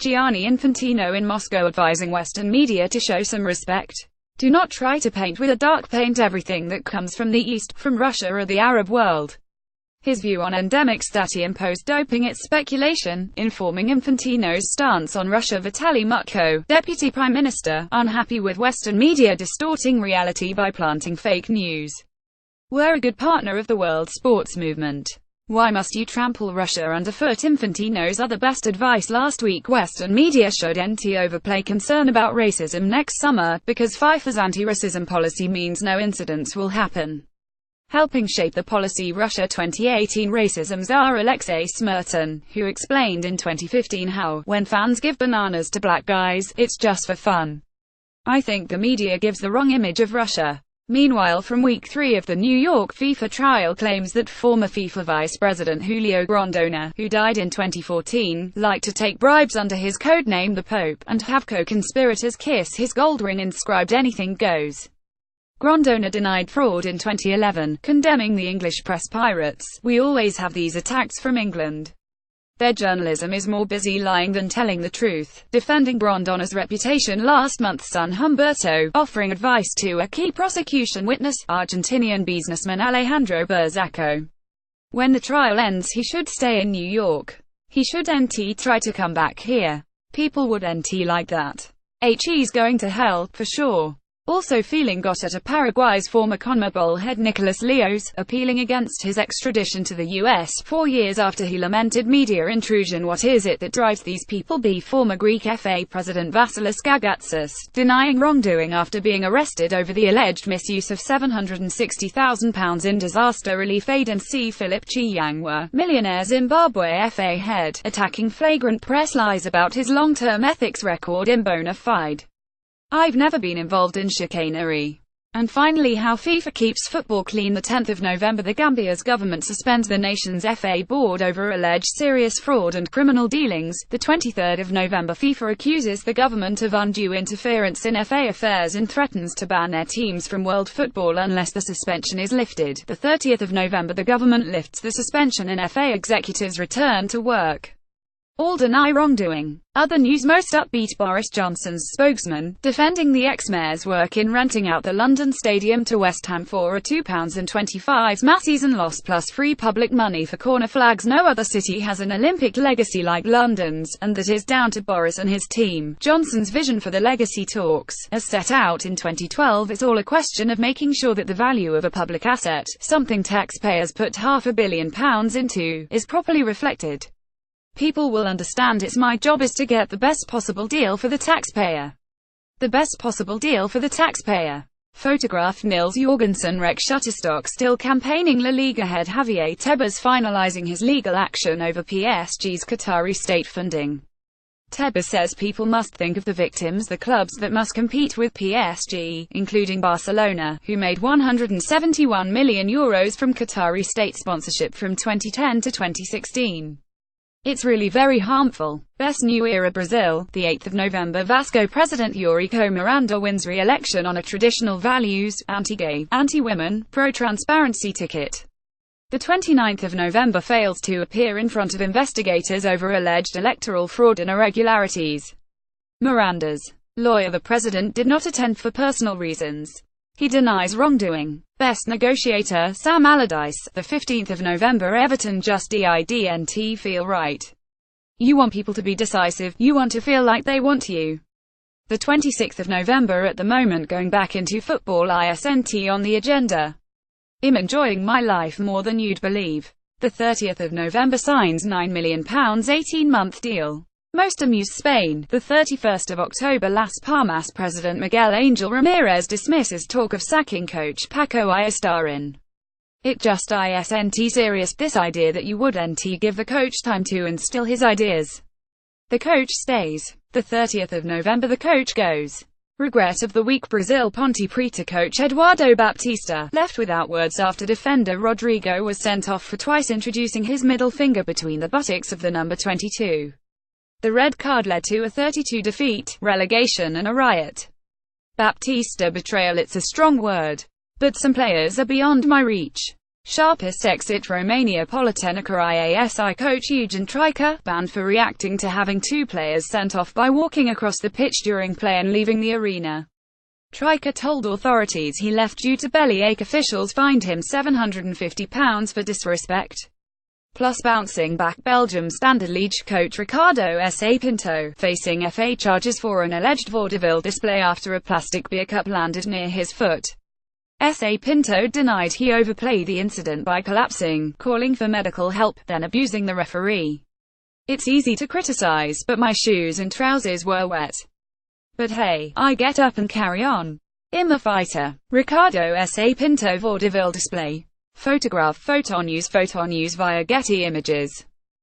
Gianni Infantino in Moscow advising Western media to show some respect. Do not try to paint with a dark paint everything that comes from the East, from Russia or the Arab world. His view on endemic state-imposed doping. It's speculation, informing Infantino's stance on Russia. Vitaly Mutko, deputy prime minister, unhappy with Western media distorting reality by planting fake news. We're a good partner of the world sports movement. Why must you trample Russia underfoot? Infantino's other best advice last week. Western media should overplay concern about racism next summer, because FIFA's anti-racism policy means no incidents will happen. Helping shape the policy Russia 2018 racism czar Alexei Smertin, who explained in 2015 how, when fans give bananas to black guys, it's just for fun. I think the media gives the wrong image of Russia. Meanwhile, from week 3 of the New York FIFA trial, claims that former FIFA vice president Julio Grondona, who died in 2014, liked to take bribes under his codename the Pope, and have co-conspirators kiss his gold ring inscribed "Anything Goes." Grondona denied fraud in 2011, condemning the English press pirates. We always have these attacks from England. Their journalism is more busy lying than telling the truth. Defending Grondona's reputation last month, son Humberto, offering advice to a key prosecution witness, Argentinian businessman Alejandro Burzaco. When the trial ends, he should stay in New York. He shouldn't try to come back here. People wouldn't like that. He's going to hell, for sure. Also feeling got at Paraguay's former CONMEBOL head Nicolas Leos, appealing against his extradition to the US 4 years after he lamented media intrusion. What is it that drives these people? Former Greek FA president Vasilis Gagatzis, denying wrongdoing after being arrested over the alleged misuse of £760,000 in disaster relief aid. And Philip Chiyangwa, millionaire Zimbabwe FA head, attacking flagrant press lies about his long-term ethics record in bona fide. I've never been involved in chicanery. And finally, how FIFA keeps football clean. The 10th of November, the Gambia's government suspends the nation's FA board over alleged serious fraud and criminal dealings. The 23rd of November, FIFA accuses the government of undue interference in FA affairs and threatens to ban their teams from world football unless the suspension is lifted. The 30th of November, the government lifts the suspension and FA executives return to work. All deny wrongdoing. Other news. Most upbeat. Boris Johnson's spokesman, defending the ex-mayor's work in renting out the London Stadium to West Ham for a £2.25 season loss plus free public money for corner flags. No other city has an Olympic legacy like London's, and that is down to Boris and his team. Johnson's vision for the legacy talks, as set out in 2012, is all a question of making sure that the value of a public asset, something taxpayers put £500 million into, is properly reflected. People will understand. It's my job is to get the best possible deal for the taxpayer. The best possible deal for the taxpayer. Photograph. Nils Jorgensen wreck Shutterstock. Still campaigning. La Liga head Javier Tebas finalizing his legal action over PSG's Qatari state funding. Tebas says people must think of the victims, the clubs that must compete with PSG, including Barcelona, who made €171 million from Qatari state sponsorship from 2010 to 2016. It's really very harmful. Best New Era. Brazil, the 8th of November, Vasco president Eurico Miranda wins re-election on a traditional values, anti-gay, anti-women, pro-transparency ticket. The 29th of November, fails to appear in front of investigators over alleged electoral fraud and irregularities. Miranda's lawyer. The president did not attend for personal reasons. He denies wrongdoing. Best negotiator. Sam Allardyce, the 15th of November, Everton just didn't feel right. You want people to be decisive, you want to feel like they want you. The 26th of November, at the moment going back into football isn't on the agenda. I'm enjoying my life more than you'd believe. The 30th of November, signs £9 million 18-month deal. Most amuse. Spain, the 31st of October, Las Palmas president Miguel Angel Ramirez dismisses talk of sacking coach Paco Ayestarin. It just isn't serious, this idea that you wouldn't give the coach time to instill his ideas. The coach stays. The 30th of November, the coach goes. Regret of the week. Brazil, Ponte Preta coach Eduardo Baptista left without words after defender Rodrigo was sent off for twice introducing his middle finger between the buttocks of the number 22. The red card led to a 32 defeat, relegation and a riot. Baptista betrayal. It's a strong word. But some players are beyond my reach. Sharpest exit Romania Politehnica IASI coach Eugen Trica, banned for reacting to having two players sent off by walking across the pitch during play and leaving the arena. Trica told authorities he left due to bellyache. Officials fined him £750 for disrespect. Plus bouncing back Belgium Standard Liège coach Ricardo S.A. Pinto, facing FA charges for an alleged vaudeville display after a plastic beer cup landed near his foot. S.A. Pinto denied he overplayed the incident by collapsing, calling for medical help, then abusing the referee. "It's easy to criticize, but my shoes and trousers were wet. But hey, I get up and carry on. I'm a fighter." Ricardo S.A. Pinto vaudeville display. Photograph Photonews via Getty Images.